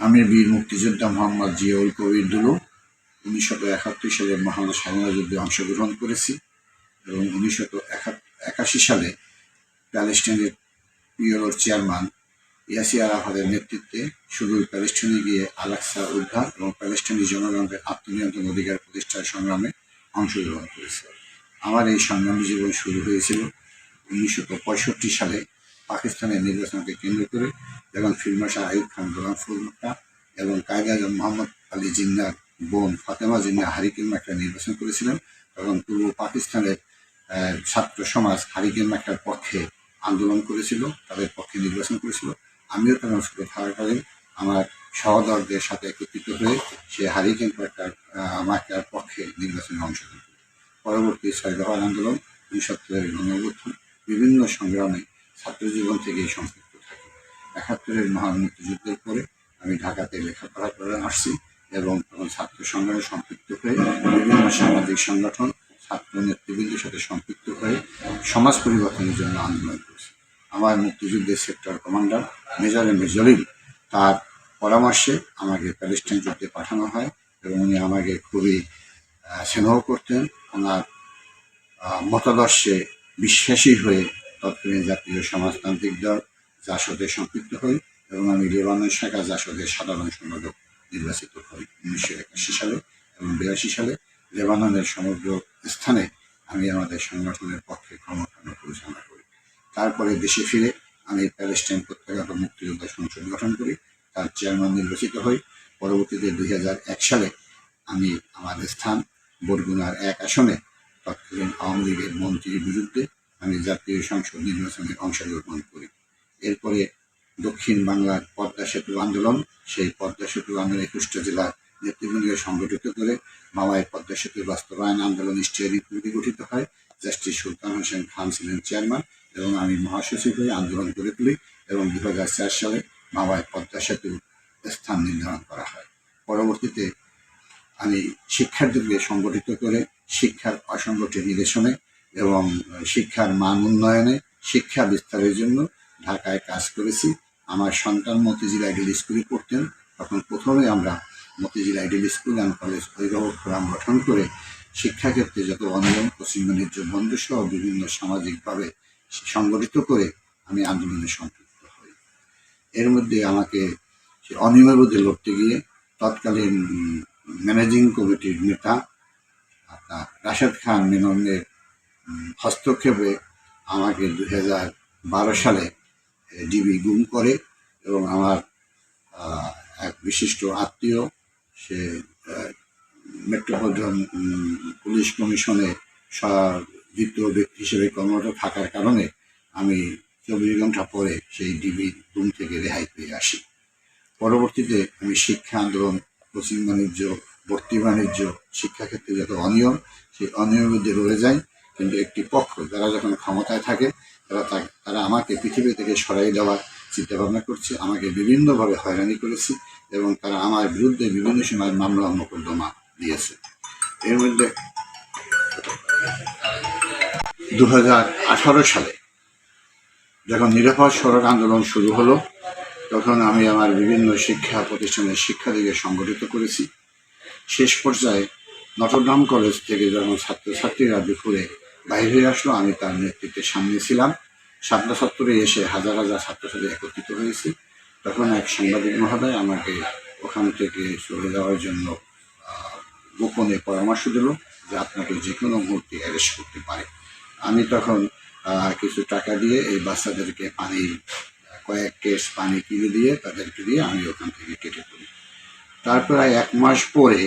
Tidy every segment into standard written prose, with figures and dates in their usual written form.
আমি বীর মুক্তিযোদ্ধা মোহাম্মদ জিয়াউল কবির দুলু 1971 সালে মহান স্বাধীনতা যুদ্ধে অংশগ্রহণ করেছি এবং 1981 সালে প্যালেস্টাইনের পিএলওর চেয়ারম্যান ইয়াসির আরাফাতের নেতৃত্বে সুদূর প্যালেস্টাইনে গিয়ে আল-আকসা উদ্ধার এবং প্যালেস্টাইনি জনগণের আত্মনিয়ন্ত্রণ অধিকার প্রতিষ্ঠার সংগ্রামে অংশগ্রহণ করেছে। আমার এই সংগ্রামী জীবন শুরু হয়েছিল 1965 সালে পাকিস্তানের নির্বাচনকে কেন্দ্র করে, যখন ফিল্ড মার্শাল আইয়ুব খান গোলাম ফজলুল্লাহ এবং কায়েদ আজম মোহাম্মদ আলী জিন্নার বোন ফাতেমা জিন্না হারিকেন মার্কায় নির্বাচন করেছিলেন। তখন পূর্ব পাকিস্তানের ছাত্র সমাজ হারিকেন মার্কার পক্ষে আন্দোলন করেছিল, তাদের পক্ষে নির্বাচন করেছিল। আমিও তখন স্কুলে থাকাকালীন আমার সহদরদের সাথে একত্রিত হয়ে সে হারিকেন মার্কার পক্ষে নির্বাচনে অংশগ্রহণ করি। পরবর্তী 6 দফা আন্দোলন, 1970-এর গণঅভ্যুত্থান, বিভিন্ন সংগ্রামে ছাত্র জীবন থেকেই সম্পৃক্ত থাকি। 71-এর মহান মুক্তিযুদ্ধের পরে আমি ঢাকাতে লেখাপড়া করে আসছি এবং তখন ছাত্র সংগ্রামে সম্পৃক্ত হয়ে বিভিন্ন সামাজিক সংগঠন, ছাত্র নেতৃবৃন্দের সাথে সম্পৃক্ত হয়ে সমাজ পরিবর্তনের জন্য আন্দোলন করেছি। আমার মুক্তিযুদ্ধের sector commander major M A Jalil, তার পরামর্শে আমাকে প্যালেস্টাইন যুদ্ধে পাঠানো হয় এবং উনি আমাকে খুবই স্নেহ করতেন। ওনার মতাদর্শে বিশ্বাসী হয়ে তৎকালীন জাতীয় সমাজতান্ত্রিক দল জাসদে সম্পৃক্ত হই এবং আমি লেবানন শাখা জাসদের সাধারণ সম্পাদক নির্বাচিত হই 1981 সালে এবং 82 সালে লেবাননের সমগ্র স্থানে আমি আমাদের সংগঠনের পক্ষে কর্মকাণ্ড পরিচালনা করি। তারপরে দেশে ফিরে আমি প্যালেস্টাইন প্রত্যাগত মুক্তিযোদ্ধা সংসদ গঠন করি, তার চেয়ারম্যান নির্বাচিত হই। পরবর্তীতে 2001 সালে আমি আমার স্থান বরগুনার 1 আসনে তৎকালীন আওয়ামী লীগের মন্ত্রীর বিরুদ্ধে আমি জাতীয় সংসদ নির্বাচনে অংশগ্রহণ করি। এরপরে দক্ষিণ বাংলার পদ্মা সেতু আন্দোলন, সেই পদ্মা সেতু আন্দোলন 21টা জেলার নেতৃবৃন্দকে সংগঠিত করে মাওয়ায় পদ্মা সেতুর বাস্তবায়ন আন্দোলন স্টিয়ারিং কমিটি গঠিত হয়। জাস্টিস সুলতান হোসেন খান ছিলেন চেয়ারম্যান এবং আমি মহাসচিব হয়ে আন্দোলন গড়ে তুলি এবং 2004 সালে মাওয়ায় পদ্মা সেতুর স্থান নির্ধারণ করা হয়। পরবর্তীতে আমি শিক্ষার্থীদেরকে সংগঠিত করে শিক্ষার অসংগঠিত নিরসনে এবং শিক্ষার মান উন্নয়নে, শিক্ষা বিস্তারের জন্য ঢাকায় কাজ করেছি। আমার সন্তান মতিঝিল আইডিয়াল স্কুলে পড়তেন, তখন প্রথমে আমরা Motijheel ideal school and college অভিভাবক ফোরাম গঠন করে শিক্ষাক্ষেত্রে যত অনিয়ম, পশ্চিম বাণিজ্য বন্ধ সহ বিভিন্ন সামাজিকভাবে সংগঠিত করে আমি আন্দোলনে সম্পৃক্ত হই। এর মধ্যে আমাকে সে অনিয়মের বিরুদ্ধে লড়তে গিয়ে তৎকালীন ম্যানেজিং কমিটির নেতা আপনার রাশেদ খান মেননের হস্তক্ষেপে আমাকে 2012 সালে ডিবি গুম করে এবং আমার এক বিশিষ্ট আত্মীয়, সে মেট্রোপলিটন পুলিশ কমিশনে দ্বিতীয় ব্যক্তি হিসেবে কর্মরত থাকার কারণে আমি 24 ঘন্টা পরে সেই ডিবি গুম থেকে রেহাই পেয়ে আসি। পরবর্তীতে আমি শিক্ষা আন্দোলন, কোচিং বাণিজ্য, ভর্তি বাণিজ্য, শিক্ষাক্ষেত্রে যত অনিয়ম, সেই অনিয়মের বিরুদ্ধে লড়ে যাই। কিন্তু একটি পক্ষ যারা যখন ক্ষমতায় থাকে তারা আমাকে পৃথিবী থেকে সরাই দেওয়ার চিন্তাভাবনা করছে, আমাকে বিভিন্নভাবে হয়রানি করেছে এবং তারা আমার বিরুদ্ধে বিভিন্ন সময় মামলা মোকদ্দমা দিয়েছে। এর মধ্যে 2018 সালে যখন নিরাপদ সড়ক আন্দোলন শুরু হলো, তখন আমি আমার বিভিন্ন শিক্ষা প্রতিষ্ঠানের শিক্ষার্থীদের সংগঠিত করেছি। শেষ পর্যায়ে নটরডাম কলেজ থেকে যখন ছাত্রছাত্রীরা দুপুরে বাইরে হয়ে আসলো, আমি তার নেতৃত্বে সামনে ছিলাম। শাপলা চত্বরে এসে হাজার হাজার ছাত্রছাত্রী একত্রিত হয়েছে। তখন এক সাংবাদিক মহোদয় আমাকে ওখান থেকে চলে যাওয়ার জন্য গোপনে পরামর্শ দিল যে আপনাকে যে কোনো মুহূর্তে অ্যারেস্ট করতে পারে। আমি তখন কিছু টাকা দিয়ে এই বাচ্চাদেরকে কয়েক কেস পানি কিনে দিয়ে তাদেরকে দিয়ে আমি ওখান থেকে কেটে পড়ি। তারপর 1 মাস পরে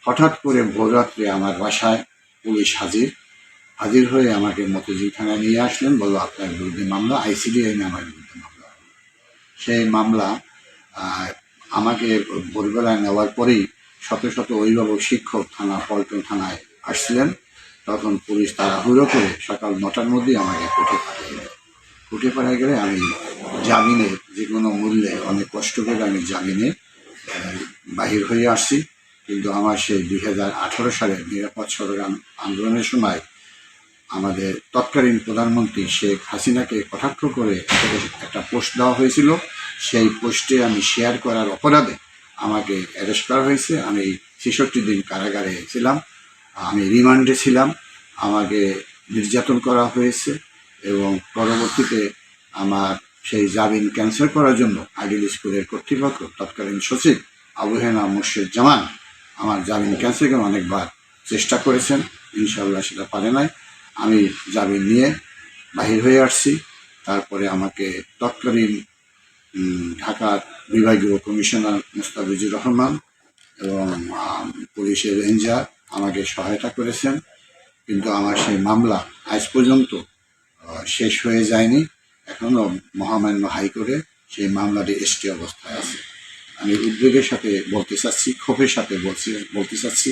হঠাৎ করে ভোররাত্রে আমার বাসায় পুলিশ হাজির হয়ে আমাকে মতিঝিল থানায় নিয়ে আসলেন, বলল আপনার বিরুদ্ধে মামলা, আইসিডি আইনে আমার বিরুদ্ধে মামলা। সেই মামলা আমাকে ভোরবেলায় নেওয়ার পরেই শত শত অভিভাবক, শিক্ষক পল্টন থানায় আসছিলেন। তখন পুলিশ তাড়াহুড়ো করে সকাল 9টার মধ্যেই আমাকে কোর্টে পাঠিয়ে গেলে আমি জামিনে যে কোনো মূল্যে অনেক কষ্ট করে আমি জামিনে বাহির হয়ে আসছি। কিন্তু আমার সেই 2018 সালের নিরাপদ সড়ক আন্দোলনের সময় আমাদের তৎকালীন প্রধানমন্ত্রী শেখ হাসিনাকে কটাক্ষ করে একটা পোস্ট দেওয়া হয়েছিল। সেই পোস্টে আমি শেয়ার করার অপরাধে আমাকে অ্যারেস্ট করা হয়েছে। আমি ৬৬ দিন কারাগারে ছিলাম, আমি রিমান্ডে ছিলাম, আমাকে নির্যাতন করা হয়েছে এবং পরবর্তীতে আমার সেই জামিন ক্যান্সেল করার জন্য আইডিয়াল স্কুলের কর্তৃপক্ষ তৎকালীন সচিব আবু হেনা মুর্শেদ জামান আমার জামিন ক্যান্সেল করে অনেকবার চেষ্টা করেছেন, ইনশাআল্লাহ সেটা পারে নাই। আমি জামিন নিয়ে বাহির হয়ে আসছি। তারপরে আমাকে তৎকালীন ঢাকার বিভাগীয় কমিশনার মুস্তাফিজুর রহমান এবং পুলিশের রেঞ্জার আমাকে সহায়তা করেছেন, কিন্তু আমার সেই মামলা আজ পর্যন্ত শেষ হয়ে যায়নি। এখনও মহামান্য হাইকোর্টে সেই মামলাটি স্টে অবস্থায় আছে। আমি উদ্বেগের সাথে বলতে চাচ্ছি, ক্ষোভের সাথে বলতে চাচ্ছি,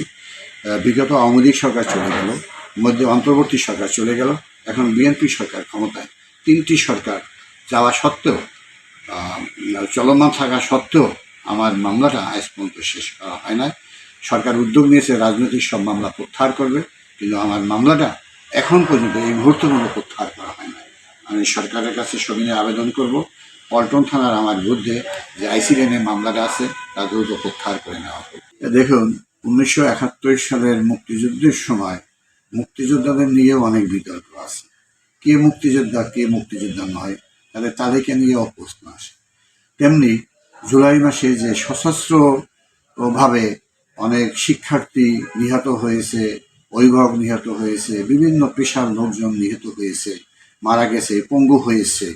বিগত আওয়ামী লীগ সরকার চলে গেল, মধ্যে অন্তর্বর্তী সরকার চলে গেল, এখন বিএনপি সরকার ক্ষমতায়। 3টি সরকার যাওয়া সত্ত্বেও, চলমান থাকা সত্ত্বেও আমার মামলাটা আজ পর্যন্ত শেষ করা হয় না। সরকার উদ্যোগ নিয়েছে রাজনৈতিক সব মামলা প্রত্যাহার করবে, কিন্তু আমার মামলাটা এখন পর্যন্ত এই মুহূর্তে কোনো প্রত্যাহার করা হয় না। আমি সরকারের কাছে সবিনয়ে আবেদন করব, পল্টন থানার আমার বিরুদ্ধে যে আইসি লাইনের মামলাটা আছে তা দ্রুত প্রত্যাহার করে নেওয়া হোক। দেখুন, 1971 সালের মুক্তিযুদ্ধের সময় মুক্তিযোদ্ধাদের নিয়েও অনেক বিতর্ক আছে। কে মুক্তিযোদ্ধা, কে মুক্তিযোদ্ধা নয়, তাদের তাদেরকে নিয়েও প্রশ্ন আসে। তেমনি জুলাই মাসে যে সশস্ত্রভাবে অনেক শিক্ষার্থী নিহত হয়েছে, অভিভাবক নিহত হয়েছে, বিভিন্ন পেশার লোকজন নিহত হয়েছে, মারা গেছে, পঙ্গু হয়েছে,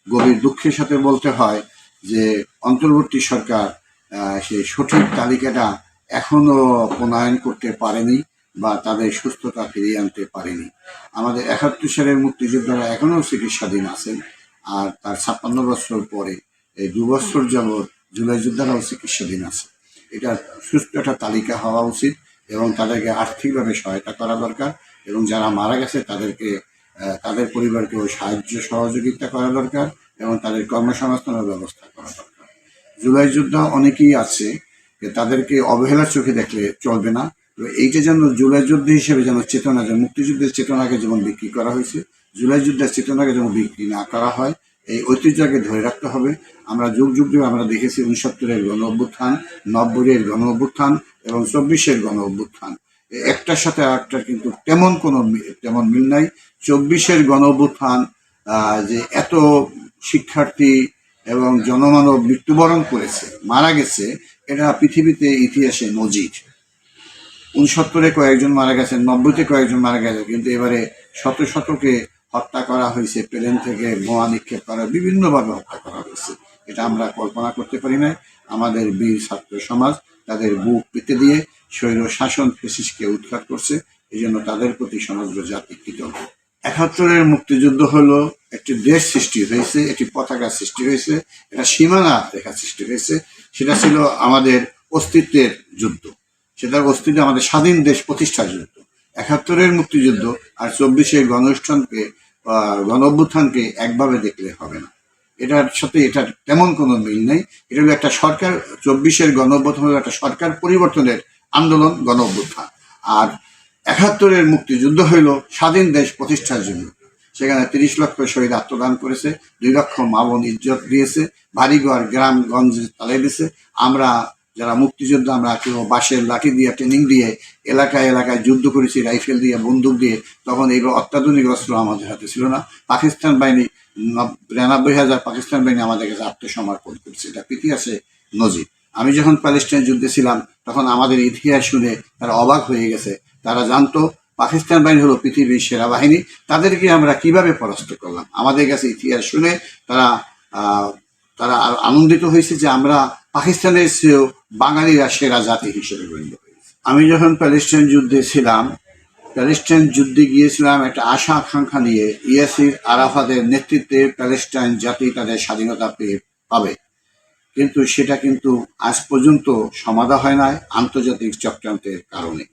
গভীর দুঃখের সাথে বলতে হয় যে অন্তর্বর্তী সরকার সেই সঠিক তালিকাটা এখনও প্রণয়ন করতে পারেনি বা তাদের সুস্থতা ফিরিয়ে আনতে পারেনি। আমাদের 71 সালের মুক্তিযোদ্ধারা এখনও চিকিৎসাধীন আছেন, আর তার 56 বছর পরে এই 2 বছর যাবৎ জুলাই যোদ্ধারাও চিকিৎসাধীন আছে। এটা সুস্থ একটা তালিকা হওয়া উচিত এবং তাদেরকে আর্থিকভাবে সহায়তা করা দরকার, এবং যারা মারা গেছে তাদেরকে তাদের পরিবারকেও সাহায্য সহযোগিতা করা দরকার এবং তাদের কর্মসংস্থানের ব্যবস্থা করা দরকার। জুলাই যোদ্ধা অনেকেই আছে, তাদেরকে অবহেলার চোখে দেখলে চলবে না। এইটা যেন জুলাই যুদ্ধ হিসেবে যেন চেতনা, যেন মুক্তিযুদ্ধের চেতনাকে যেমন বিক্রি করা হয়েছে, জুলাই যুদ্ধের চেতনাকে যেন বিক্রি না করা হয়, এই ঐতিহ্যকে ধরে রাখতে হবে। আমরা যুগ যুগ ধরে আমরা দেখেছি 69-এর গণ অভ্যুত্থান, 90-এর গণ অভ্যুত্থান এবং 24-এর গণ অভ্যুত্থান, একটার সাথে আরেকটার কিন্তু তেমন মিল নাই। 24-এর গণ অভ্যুত্থান যে এত শিক্ষার্থী এবং জনমানব মৃত্যুবরণ করেছে, মারা গেছে, এটা পৃথিবীতে ইতিহাসে নজির। 69-এ কয়েকজন মারা গেছেন, 90-তে কয়েকজন মারা গেছে, কিন্তু এবারে শতকে হত্যা করা হয়েছে, প্লেন থেকে বোমা নিক্ষেপ করা, বিভিন্নভাবে হত্যা করা হয়েছে। এটা আমরা কল্পনা করতে পারি না। আমাদের বীর ছাত্র সমাজ তাদের বুক পেতে দিয়ে স্বৈর শাসন ফ্যাসিস্টকে উৎখাত করছে, এই জন্য তাদের প্রতি সমগ্র জাতি কৃতজ্ঞ। 71-এর মুক্তিযুদ্ধ হলো একটি দেশ সৃষ্টি হয়েছে, একটি পতাকা সৃষ্টি হয়েছে, একটা সীমানা রেখা সৃষ্টি হয়েছে। সেটা ছিল আমাদের অস্তিত্বের যুদ্ধ, সেটার অস্তিত্ব আমাদের স্বাধীন দেশ প্রতিষ্ঠার যুদ্ধ। 71-এর মুক্তিযুদ্ধ আর 24-এর গণঅভ্যুত্থানকে গণ অভ্যুত্থানকে একভাবে দেখলে হবে না। এটার সাথে এটার তেমন কোনো মিল নেই। এটা হলো একটা সরকার, 24-এর গণ অভ্যুত্থান হলো একটা সরকার পরিবর্তনের আন্দোলন, গণ অভ্যুত্থান। আর 71-এর মুক্তিযুদ্ধ হইল স্বাধীন দেশ প্রতিষ্ঠার জন্য। সেখানে 30 লক্ষ শহীদ আত্মদান করেছে, 2 লক্ষ মা বোন ইজ্জত দিয়েছে, বাড়িঘর গ্রামগঞ্জে তালে দিয়েছে। আমরা যারা মুক্তিযোদ্ধা, আমরা কেউ বাঁশের লাঠি দিয়ে ট্রেনিং দিয়ে এলাকায় এলাকায় যুদ্ধ করেছি, রাইফেল দিয়ে, বন্দুক দিয়ে। তখন এইগুলো অত্যাধুনিক অস্ত্র আমাদের হাতে ছিল না। পাকিস্তান বাহিনী 93,000 পাকিস্তান বাহিনী আমাদের কাছে আত্মসমর্পণ করেছে, এটা ইতিহাসে নজির। আমি যখন প্যালেস্টাইন যুদ্ধে ছিলাম তখন আমাদের ইতিহাস শুনে তারা অবাক হয়ে গেছে। তারা জানতো পাকিস্তান বাহিনী হলো পৃথিবীর সেরা বাহিনী, তাদেরকে আমরা কিভাবে পরাস্ত করলাম। আমাদের কাছে ইতিহাস শুনে তারা আনন্দিত হয়েছে যে আমরা পাকিস্তানের চেয়েও বাঙালিরা সেরা জাতি হিসেবে গণ্য হয়েছে। আমি যখন প্যালেস্টাইন যুদ্ধে ছিলাম, প্যালেস্টাইন যুদ্ধে গিয়েছিলাম একটা আশা আকাঙ্ক্ষা নিয়ে, ইয়াসির আরাফাতের নেতৃত্বে প্যালেস্টাইন জাতি তাদের স্বাধীনতা পাবে, কিন্তু সেটা কিন্তু আজ পর্যন্ত সমাধা হয় না আন্তর্জাতিক চক্রান্তের কারণে।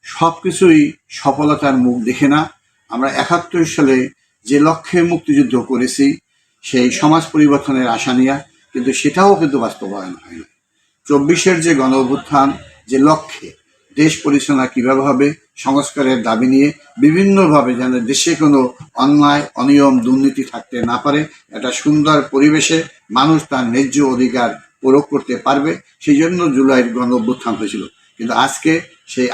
সব কিছুই সফলতার মুখ দেখে না। আমরা 71 সালে যে লক্ষ্যে মুক্তিযুদ্ধ করেছি, সেই সমাজ পরিবর্তনের আশা নিয়ে, কিন্তু সেটাও কিন্তু বাস্তবায়ন হয় না। 24-এর যে গণ অভ্যুত্থান, যে লক্ষ্যে দেশ পরিচালনা কীভাবে হবে, সংস্কারের দাবি নিয়ে বিভিন্নভাবে যেন দেশে কোনো অন্যায় অনিয়ম দুর্নীতি থাকতে না পারে, একটা সুন্দর পরিবেশে মানুষ তার ন্যায্য অধিকার প্রয়োগ করতে পারবে, সেই জন্য জুলাইয়ের গণ অভ্যুত্থান হয়েছিল। কিন্তু আজকে সেই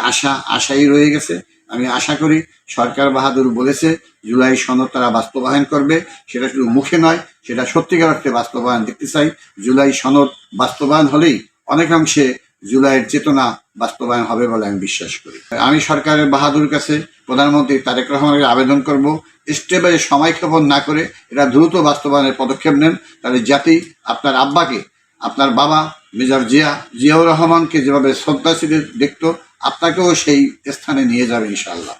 আশাই রয়ে গেছে। আমি আশা করি সরকার বাহাদুর বলেছে জুলাই সনদ তারা বাস্তবায়ন করবে, সেটা শুধু মুখে নয়, সেটা সত্যিকার অর্থে বাস্তবায়ন দেখতে চাই। জুলাই সনদ বাস্তবায়ন হলেই অনেকাংশে জুলাইয়ের চেতনা বাস্তবায়ন হবে বলে আমি বিশ্বাস করি। আমি সরকারের বাহাদুর কাছে প্রধানমন্ত্রী তারেক রহমানের আবেদন করব, স্টেপ বাই সময় ক্ষেপণ না করে এটা দ্রুত বাস্তবায়নের পদক্ষেপ নেন। তাহলে জাতি আপনার আব্বাকে, আপনার বাবা মেজর জিয়াউর রহমানকে যেভাবে শ্রদ্ধাশীল দেখতো, আপনাকেও সেই স্থানে নিয়ে যাবে ইনশাআল্লাহ।